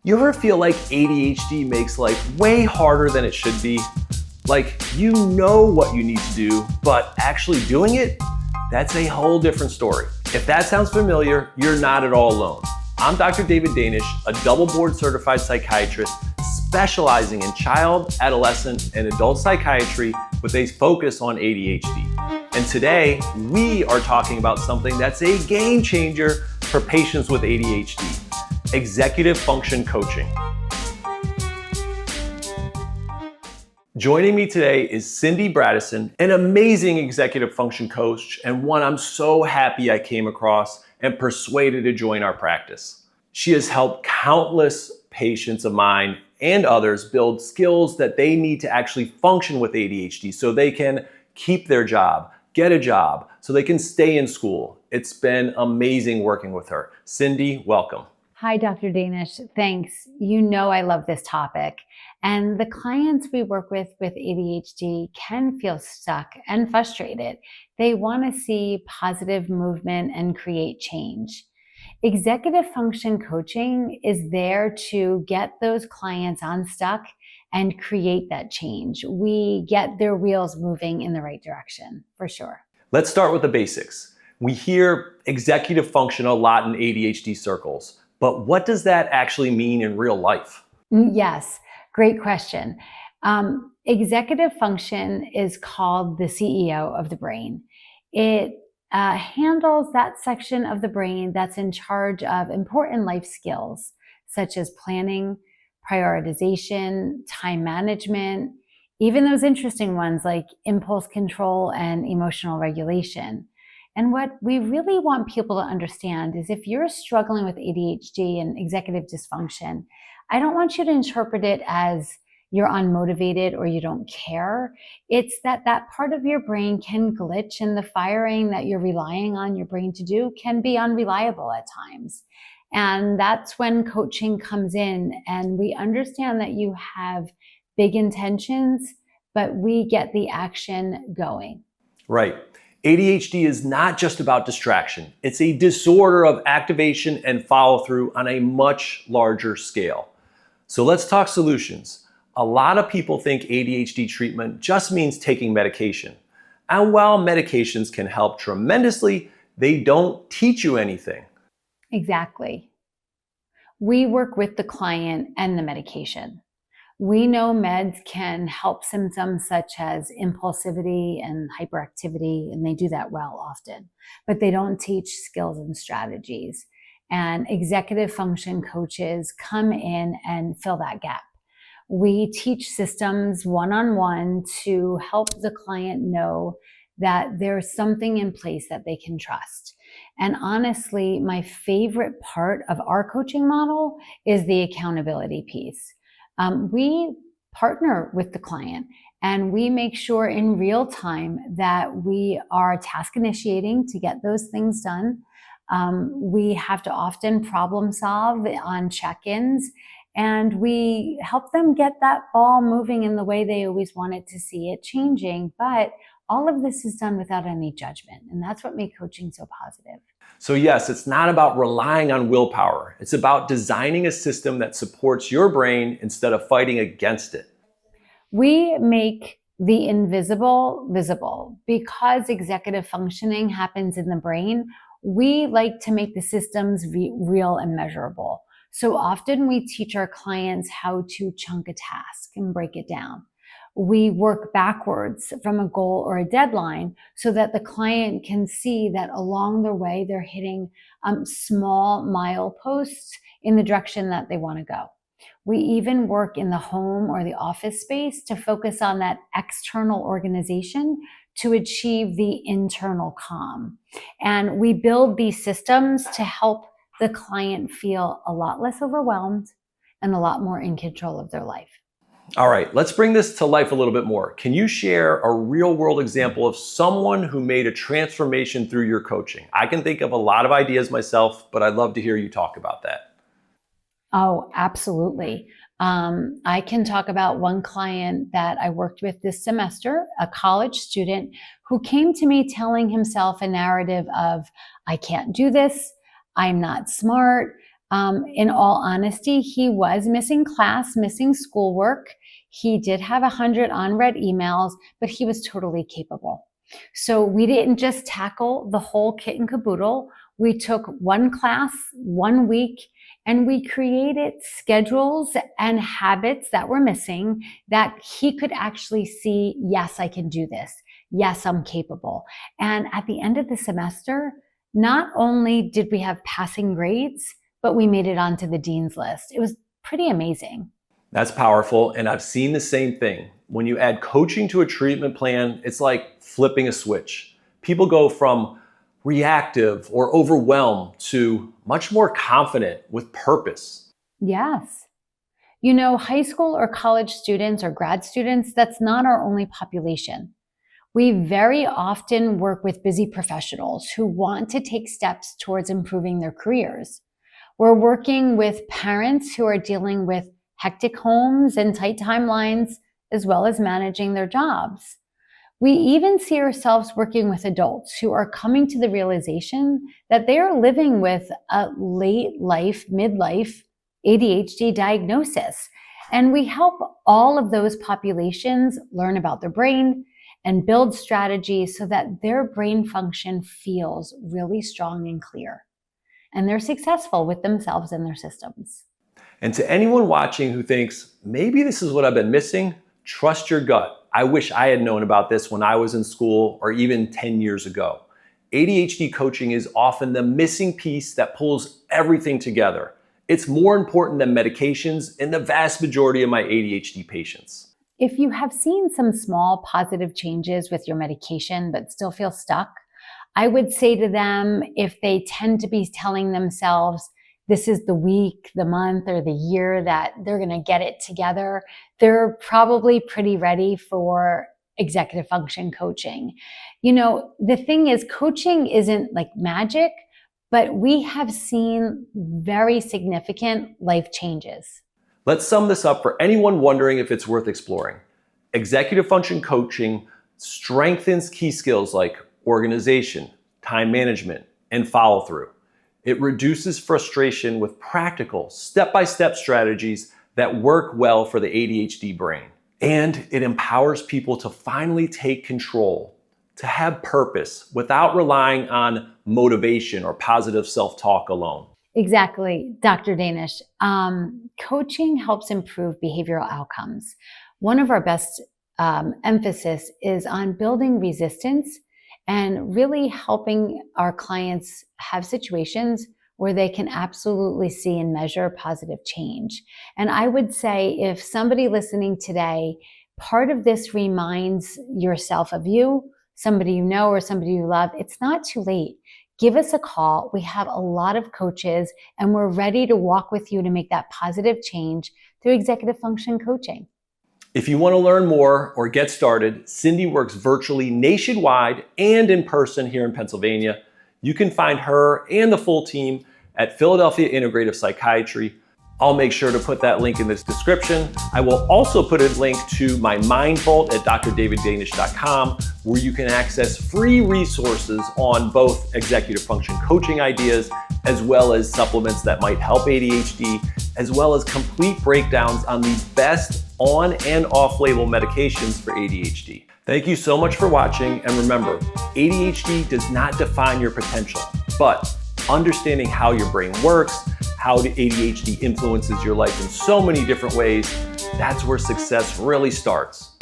You ever feel like ADHD makes life way harder than it should be? Like, you know what you need to do, but actually doing it, that's a whole different story. If that sounds familiar, you're not at all alone. I'm Dr. David Danish, a double board certified psychiatrist specializing in child, adolescent, and adult psychiatry with a focus on ADHD. And today, we are talking about something that's a game changer for patients with ADHD. Executive function coaching. Joining me today is Cyndi Bratteson, an amazing executive function coach and one I'm so happy I came across and persuaded to join our practice. She has helped countless patients of mine and others build skills that they need to actually function with ADHD so they can keep their job, get a job, so they can stay in school. It's been amazing working with her. Cyndi, welcome. Hi, Dr. Danish. Thanks. You know I love this topic. And the clients we work with ADHD can feel stuck and frustrated. They want to see positive movement and create change. Executive function coaching is there to get those clients unstuck and create that change. We get their wheels moving in the right direction, for sure. Let's start with the basics. We hear executive function a lot in ADHD circles. But what does that actually mean in real life? Yes, great question. Executive function is called the CEO of the brain. It handles that section of the brain that's in charge of important life skills, such as planning, prioritization, time management, even those interesting ones like impulse control and emotional regulation. And what we really want people to understand is if you're struggling with ADHD and executive dysfunction, I don't want you to interpret it as you're unmotivated or you don't care. It's that part of your brain can glitch and the firing that you're relying on your brain to do can be unreliable at times. And that's when coaching comes in and we understand that you have big intentions, but we get the action going. Right. ADHD is not just about distraction. It's a disorder of activation and follow through on a much larger scale. So let's talk solutions. A lot of people think ADHD treatment just means taking medication. And while medications can help tremendously, they don't teach you anything. Exactly. We work with the client and the medication. We know meds can help symptoms such as impulsivity and hyperactivity, and they do that well often, but they don't teach skills and strategies. And executive function coaches come in and fill that gap. We teach systems one-on-one to help the client know that there's something in place that they can trust. And honestly, my favorite part of our coaching model is the accountability piece. We partner with the client and we make sure in real time that we are task initiating to get those things done. We have to often problem solve on check-ins and we help them get that ball moving in the way they always wanted to see it changing. But all of this is done without any judgment. And that's what makes coaching so positive. So yes, it's not about relying on willpower. It's about designing a system that supports your brain instead of fighting against it. We make the invisible visible. Because executive functioning happens in the brain, we like to make the systems real and measurable. So often we teach our clients how to chunk a task and break it down. We work backwards from a goal or a deadline so that the client can see that along the way they're hitting small mileposts in the direction that they want to go. We even work in the home or the office space to focus on that external organization to achieve the internal calm. And we build these systems to help the client feel a lot less overwhelmed and a lot more in control of their life. All right, let's bring this to life a little bit more. Can you share a real world example of someone who made a transformation through your coaching? I can think of a lot of ideas myself, but I'd love to hear you talk about that. Oh, absolutely. I can talk about one client that I worked with this semester, a college student who came to me telling himself a narrative of, I can't do this, I'm not smart, In all honesty, he was missing class, missing schoolwork. He did have 100 unread emails, but he was totally capable. So we didn't just tackle the whole kit and caboodle. We took one class, 1 week, and we created schedules and habits that were missing that he could actually see, yes, I can do this. Yes, I'm capable. And at the end of the semester, not only did we have passing grades, but we made it onto the dean's list. It was pretty amazing. That's powerful, and I've seen the same thing. When you add coaching to a treatment plan, it's like flipping a switch. People go from reactive or overwhelmed to much more confident with purpose. Yes. You know, high school or college students or grad students, that's not our only population. We very often work with busy professionals who want to take steps towards improving their careers. We're working with parents who are dealing with hectic homes and tight timelines, as well as managing their jobs. We even see ourselves working with adults who are coming to the realization that they are living with a late life, midlife ADHD diagnosis. And we help all of those populations learn about their brain and build strategies so that their brain function feels really strong and clear. And they're successful with themselves and their systems. And to anyone watching who thinks, maybe this is what I've been missing, trust your gut. I wish I had known about this when I was in school or even 10 years ago. ADHD coaching is often the missing piece that pulls everything together. It's more important than medications in the vast majority of my ADHD patients. If you have seen some small positive changes with your medication but still feel stuck, I would say to them, if they tend to be telling themselves, this is the week, the month, or the year that they're going to get it together, they're probably pretty ready for executive function coaching. You know, the thing is, coaching isn't like magic, but we have seen very significant life changes. Let's sum this up for anyone wondering if it's worth exploring. Executive function coaching strengthens key skills like organization, time management, and follow-through. It reduces frustration with practical, step-by-step strategies that work well for the ADHD brain. And it empowers people to finally take control, to have purpose without relying on motivation or positive self-talk alone. Exactly, Dr. Danish. Coaching helps improve behavioral outcomes. One of our best emphasis is on building resistance and really helping our clients have situations where they can absolutely see and measure positive change. And I would say if somebody listening today, part of this reminds yourself of you, somebody you know or somebody you love, it's not too late. Give us a call. We have a lot of coaches and we're ready to walk with you to make that positive change through executive function coaching. If you want to learn more or get started, Cyndi works virtually nationwide and in person here in Pennsylvania. You can find her and the full team at Philadelphia Integrative Psychiatry. I'll make sure to put that link in this description. I will also put a link to my Mind Vault at drdaviddanish.com, where you can access free resources on both executive function coaching ideas, as well as supplements that might help ADHD, as well as complete breakdowns on the best on and off-label medications for ADHD. Thank you so much for watching, and remember, ADHD does not define your potential, but understanding how your brain works, how the ADHD influences your life in so many different ways, that's where success really starts.